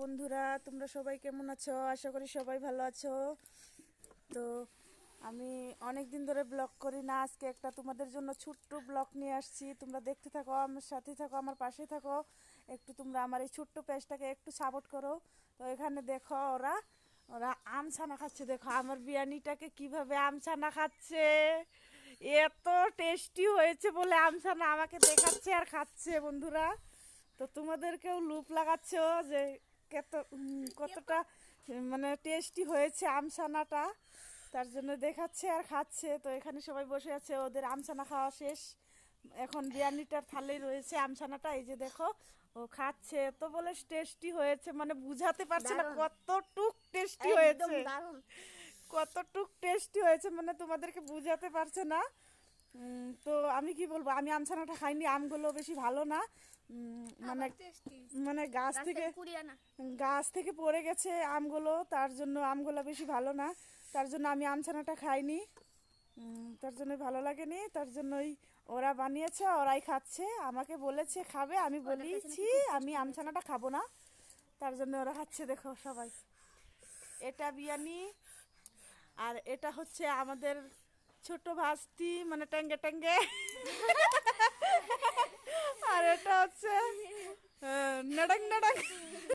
বন্ধুরা, তোমরা সবাই কেমন আছো? আশা করি সবাই ভালো আছো। তো আমি অনেক দিন ধরে ব্লগ করি না, আজকে একটা তোমাদের জন্য ছোট্ট ব্লগ নিয়ে আসছি। তোমরা দেখতে থাকো, আমার সাথে থাকো, আমার পাশে থাকো। একটু তোমরা আমার এই ছোট্ট পেজটাকে একটু সাপোর্ট করো। তো এখানে দেখো ওরা ওরা আম ছানা খাচ্ছে। দেখো আমার বিরিয়ানিটাকে কিভাবে আম ছানা খাচ্ছে। এত টেস্টি হয়েছে বলে আম ছানা আমাকে দেখাচ্ছে আর খাচ্ছে বন্ধুরা। তো তোমাদেরকেও লুপ লাগাচ্ছ যে কতটা মানে টেস্টি হয়েছে আমসানাটা, তার জন্য দেখাচ্ছে আর খাচ্ছে। তো এখানে সবাই বসে আছে, ওদের আমসানা খাওয়া শেষ, এখন বিরিয়ানিটার থালেই রয়েছে আমসানাটা। এই যে দেখো ও খাচ্ছে, তো বলে টেস্টি হয়েছে, মানে বুঝাতে পারছে না কতটুক টেস্টি হয়েছে, কতটুক টেস্টি হয়েছে, মানে তোমাদেরকে বুঝাতে পারছে না। তো আমি কি বলবো, আমি আমছানাটা খাইনি, আমগুলো বেশি ভালো না। মানে মানে গাছ থেকে পড়ে গেছে আমগুলো, তার জন্য আমগুলো বেশি ভালো না, তার জন্য আমি আমছানাটা খাইনি। তার জন্য ভালো লাগেনি, তার জন্যই ওরা বানিয়েছে, ওরাই খাচ্ছে। আমাকে বলেছে খাবে, আমি বলেছি আমি আমছানাটা খাবো না, তার জন্য ওরা খাচ্ছে। দেখো সবাই, এটা বিরিয়ানি, আর এটা হচ্ছে আমাদের ছোট ভাস্তি, মানে ট্যাঙ্গে ট্যাঙ্গে। আর এটা হচ্ছে নাডাং নাডাং।